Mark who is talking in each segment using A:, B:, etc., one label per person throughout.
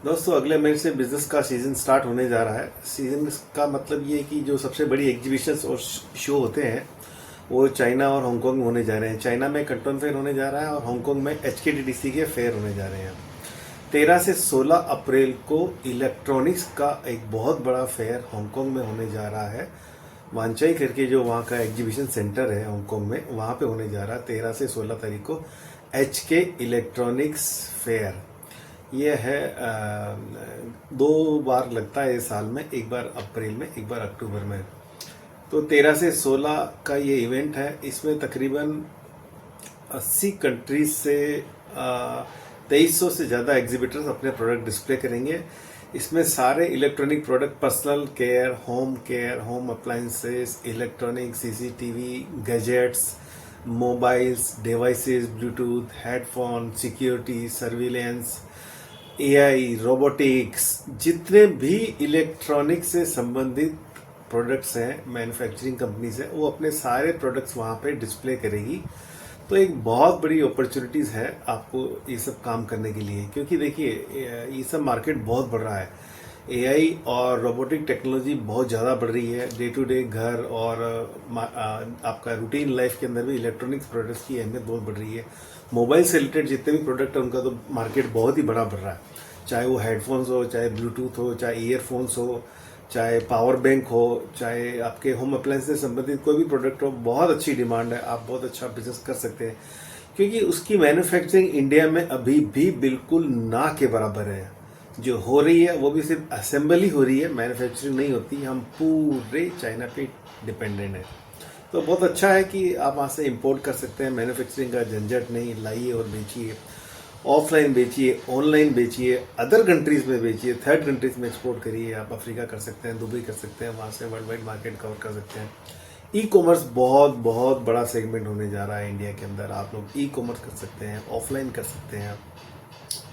A: दोस्तों अगले महीने से बिजनेस का सीजन स्टार्ट होने जा रहा है। सीजन का मतलब ये है कि जो सबसे बड़ी एग्जीबिशंस और शो होते हैं वो चाइना और हांगकांग में होने जा रहे हैं। चाइना में कंटोन फेयर होने जा रहा है और हांगकांग में HKTDC के फेयर होने जा रहे हैं। 13 से 16 अप्रैल को इलेक्ट्रॉनिक्स का एक बहुत बड़ा फेयर हांगकांग में होने जा रहा है। वांचाई करके जो वहाँ का एग्जीबिशन सेंटर है हांगकांग में, वहाँ पे होने जा रहा है 13 से 16 तारीख को HK इलेक्ट्रॉनिक्स फेयर। ये है 2 बार लगता है इस साल में, एक बार अप्रैल में, एक बार अक्टूबर में। तो 13 से 16 का ये इवेंट है। इसमें तकरीबन 80 कंट्रीज से 2300 से ज़्यादा एग्जिबिटर्स अपने प्रोडक्ट डिस्प्ले करेंगे। इसमें सारे electronic product, personal care, home appliances, electronic, CCTV, gadgets, mobiles, devices, Bluetooth, headphone, security, surveillance, AI, robotics, जितने भी इलेक्ट्रॉनिक से संबंधित प्रोडक्ट्स हैं मैन्युफैक्चरिंग कंपनी से, वो अपने सारे प्रोडक्ट्स वहाँ पे डिस्प्ले करेगी। तो एक बहुत बड़ी अपॉर्चुनिटीज़ है आपको ये सब काम करने के लिए, क्योंकि देखिए ये सब मार्केट बहुत बढ़ रहा है। AI और रोबोटिक टेक्नोलॉजी बहुत ज़्यादा बढ़ रही है। डे टू डे घर और आपका रूटीन लाइफ के अंदर भी इलेक्ट्रॉनिक्स प्रोडक्ट्स की अहमियत बहुत बढ़ रही है। मोबाइल से रिलेटेड जितने भी प्रोडक्ट हैं उनका तो मार्केट बहुत ही बड़ा बढ़ रहा है, चाहे वो हेडफोन्स हो, चाहे ब्लूटूथ हो, चाहे ईयरफोन्स हो, चाहे पावर बैंक हो, चाहे आपके होम अप्लायंस से संबंधित कोई भी प्रोडक्ट हो। बहुत अच्छी डिमांड है, आप बहुत अच्छा बिजनेस कर सकते हैं, क्योंकि उसकी मैन्युफैक्चरिंग इंडिया में अभी भी बिल्कुल ना के बराबर है। जो हो रही है वो भी सिर्फ असेंबल ही हो रही है, मैन्युफैक्चरिंग नहीं होती। हम पूरे चाइना पे डिपेंडेंट है। तो बहुत अच्छा है कि आप वहाँ से इंपोर्ट कर सकते हैं। मैन्युफैक्चरिंग का झंझट नहीं, लाइए और बेचिए, ऑफलाइन बेचिए, ऑनलाइन बेचिए, अदर कंट्रीज में बेचिए, थर्ड कंट्रीज में एक्सपोर्ट करिए। आप अफ्रीका कर सकते हैं, दुबई कर सकते हैं, वहाँ से वर्ल्ड वाइड मार्केट कवर कर सकते हैं। ई-कॉमर्स बहुत बहुत बड़ा सेगमेंट होने जा रहा है इंडिया के अंदर। आप लोग ई-कॉमर्स कर सकते हैं, ऑफलाइन कर सकते हैं।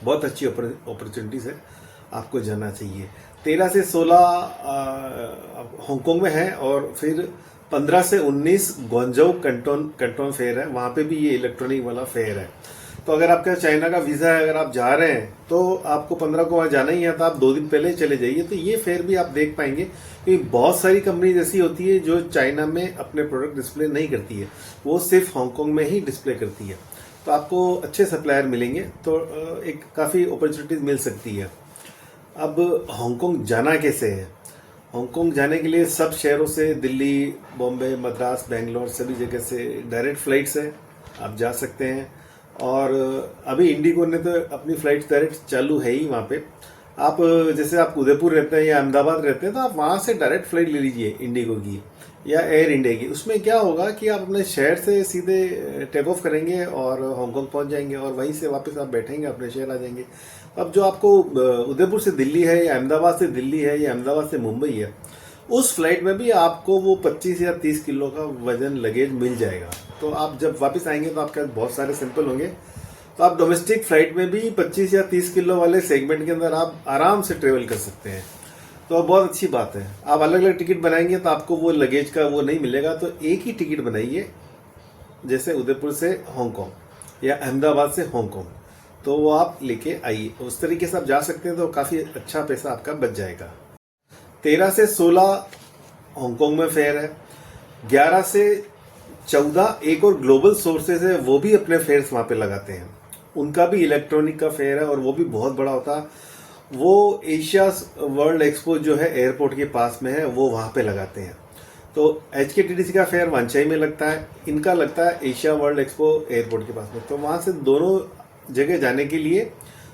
A: बहुत अच्छी अपॉर्चुनिटीज़ है, आपको जाना चाहिए। 13 से 16 हांगकांग में है और फिर 15 से 19 ग्वांगझोउ कंटोन फेयर है, वहाँ पे भी ये इलेक्ट्रॉनिक वाला फेयर है। तो अगर आपका चाइना का वीज़ा है, अगर आप जा रहे हैं तो आपको 15 को वहाँ जाना ही है, तो आप 2 दिन पहले चले जाइए। तो ये फेयर भी आप देख पाएंगे, क्योंकि बहुत सारी कंपनी ऐसी होती है जो चाइना में अपने प्रोडक्ट डिस्प्ले नहीं करती है, वो सिर्फ हांगकांग में ही डिस्प्ले करती है। तो आपको अच्छे सप्लायर मिलेंगे, तो एक काफ़ी अपॉर्चुनिटीज मिल सकती है। अब हांगकांग जाना कैसे है? हांगकांग जाने के लिए सब शहरों से, दिल्ली, बॉम्बे, मद्रास, बेंगलोर, सभी जगह से डायरेक्ट फ्लाइट्स है, आप जा सकते हैं। और अभी इंडिगो ने तो अपनी फ्लाइट डायरेक्ट चालू है ही वहाँ पे। आप जैसे आप उदयपुर रहते हैं या अहमदाबाद रहते हैं, तो आप वहाँ से डायरेक्ट फ्लाइट ले लीजिए इंडिगो की या एयर इंडिया की। उसमें क्या होगा कि आप अपने शहर से सीधे टेक ऑफ करेंगे और हांगकांग पहुंच जाएंगे, और वहीं से वापस आप बैठेंगे, अपने शहर आ जाएंगे। अब जो आपको उदयपुर से दिल्ली है, या अहमदाबाद से दिल्ली है, या अहमदाबाद से मुंबई है, उस फ्लाइट में भी आपको वो 25 या 30 किलो का वजन लगेज मिल जाएगा। तो आप जब वापस आएंगे तो आपके पास बहुत सारे सैंपल होंगे। तो आप डोमेस्टिक फ्लाइट में भी 25 या 30 किलो वाले सेगमेंट के अंदर आप आराम से ट्रेवल कर सकते हैं। तो बहुत अच्छी बात है। आप अलग अलग टिकट बनाएंगे तो आपको वो लगेज का वो नहीं मिलेगा, तो एक ही टिकट बनाइए, जैसे उदयपुर से हांगकांग या अहमदाबाद से हांगकांग, तो वो आप लेके आइए। उस तरीके से आप जा सकते हैं, तो काफ़ी अच्छा पैसा आपका बच जाएगा। 13 से 16 हांगकांग में फेयर है। 11 से 14 एक और ग्लोबल सोर्सेज है, वो भी अपने फेयर्स वहाँ पे लगाते हैं। उनका भी इलेक्ट्रॉनिक का फेयर है और वो भी बहुत बड़ा होता है। वो एशिया वर्ल्ड एक्सपो जो है एयरपोर्ट के पास में है, वो वहाँ पे लगाते हैं। तो HKTDC का फेयर वांचाई में लगता है, इनका लगता है एशिया वर्ल्ड एक्सपो एयरपोर्ट के पास में। तो वहाँ से दोनों जगह जाने के लिए,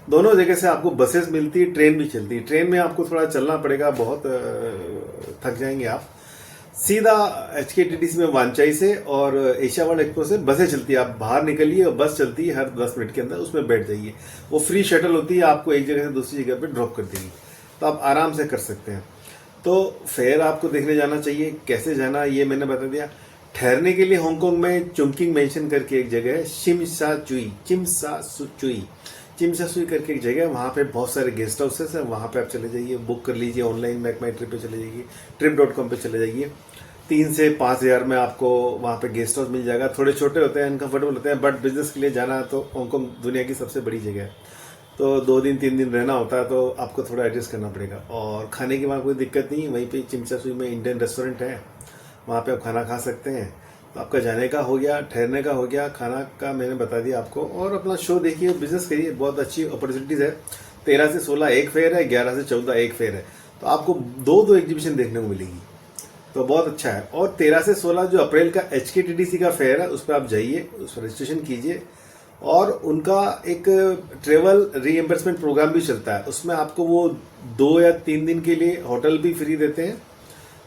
A: दोनों जगह से आपको बसेस मिलती है, ट्रेन भी चलती है। ट्रेन में आपको थोड़ा चलना पड़ेगा, बहुत थक जाएंगे आप। सीधा HKTDC में वांचाई से और एशिया वर्ल्ड एक्सपो से बसें चलती है। आप बाहर निकलिए और बस चलती है हर 10 मिनट के अंदर, उसमें बैठ जाइए। वो फ्री शटल होती है, आपको एक जगह से दूसरी जगह पे ड्रॉप कर देगी, तो आप आराम से कर सकते हैं। तो फेयर आपको देखने जाना चाहिए। कैसे जाना ये मैंने बता दिया। ठहरने के लिए हांगकांग में चुंकिंग मेंशन करके एक जगह है, चिमसा सुई करके एक जगह है, वहाँ पे बहुत सारे गेस्ट हाउसेस हैं। वहाँ पे आप चले जाइए, बुक कर लीजिए ऑनलाइन, मेक माई ट्रिप पे चले जाइए, trip.com पे चले जाइए। 3 से 5 हज़ार में आपको वहाँ पे गेस्ट हाउस मिल जाएगा। थोड़े छोटे होते हैं, अनकंफर्टेबल होते हैं, बट बिजनेस के लिए जाना है तो हांगकांग दुनिया की सबसे बड़ी जगह है। तो 2 दिन 3 दिन रहना होता है, तो आपको थोड़ा एडजस्ट करना पड़ेगा। और खाने की वहाँ कोई दिक्कत नहीं है, वहीं पे चिमचा सुई में इंडियन रेस्टोरेंट है, वहाँ पे आप खाना खा सकते हैं। तो आपका जाने का हो गया, ठहरने का हो गया, खाना का मैंने बता दिया आपको, और अपना शो देखिए, बिजनेस करिए, बहुत अच्छी अपॉर्चुनिटीज़ है। 13 से 16 एक फेयर है, 11 से 14 एक फेयर है, तो आपको दो एग्जीबिशन देखने को मिलेगी, तो बहुत अच्छा है। और 13 से 16 जो अप्रैल का HKTDC का फेयर है, उस पर आप जाइए, उस पर रजिस्ट्रेशन कीजिए। और उनका एक ट्रेवल रीएम्बर्समेंट प्रोग्राम भी चलता है, उसमें आपको वो 2 या 3 दिन के लिए होटल भी फ्री देते हैं,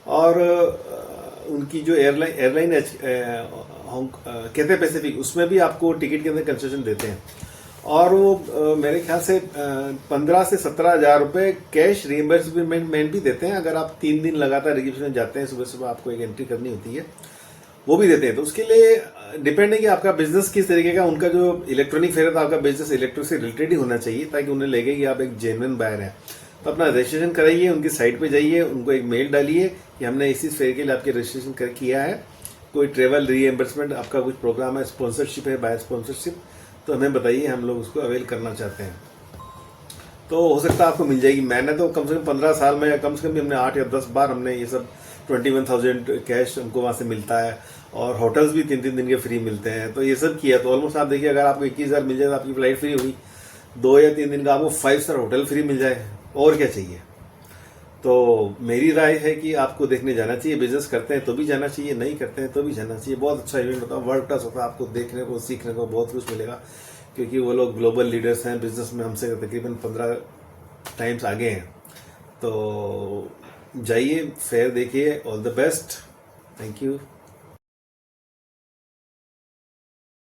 A: और उनकी जो एयरलाइन कैथे पैसिफिक, उसमें भी आपको टिकट के अंदर कंसेशन देते हैं। और वो मेरे ख्याल से 15 से 17 हज़ार रुपये कैश रीएम्बर्समेंट भी देते हैं, अगर आप 3 दिन लगातार रजिस्ट्रेशन में जाते हैं, सुबह सुबह आपको एक एंट्री करनी होती है, वो भी देते हैं। तो उसके लिए डिपेंड है कि आपका बिजनेस किस तरीके का, उनका जो इलेक्ट्रॉनिक फेयर है, तो आपका बिजनेस इलेक्ट्रिक से रिलेटेड ही होना चाहिए, ताकि उन्हें लगे कि आप एक जेन्युइन बायर हैं। तो अपना रजिस्ट्रेशन कराइए, उनकी साइट पे जाइए, उनको एक मेल डालिए कि हमने इसी फेयर के लिए आपके रजिस्ट्रेशन किया है, कोई ट्रेवल रीएम्बर्समेंट आपका कुछ प्रोग्राम है, स्पॉन्सरशिप है, बाय स्पॉन्सरशिप, तो हमें बताइए, हम लोग उसको अवेल करना चाहते हैं। तो हो सकता है आपको मिल जाएगी। मैंने तो कम से कम 15 साल में कम से कम हमने 8 या 10 बार हमने ये सब 21,000 कैश हमको वहाँ से मिलता है, और होटल्स भी 3-3 दिन के फ्री मिलते हैं, तो ये सब किया। तो ऑलमोस्ट आप देखिए, अगर आपको 21,000 मिल जाए तो आपकी फ्लाइट फ्री होगी, 2 या 3 दिन का आपको 5 स्टार होटल फ्री मिल जाए, और क्या चाहिए। तो मेरी राय है कि आपको देखने जाना चाहिए, बिजनेस करते हैं तो भी जाना चाहिए, नहीं करते हैं तो भी जाना चाहिए। बहुत अच्छा इवेंट होता है, वर्ल्ड क्लास होता है, आपको देखने को सीखने को बहुत कुछ मिलेगा, क्योंकि वो लोग ग्लोबल लीडर्स हैं बिजनेस में, हमसे तकरीबन 15 टाइम्स आगे हैं। तो जाइए, फेयर देखिए। All the best, thank you.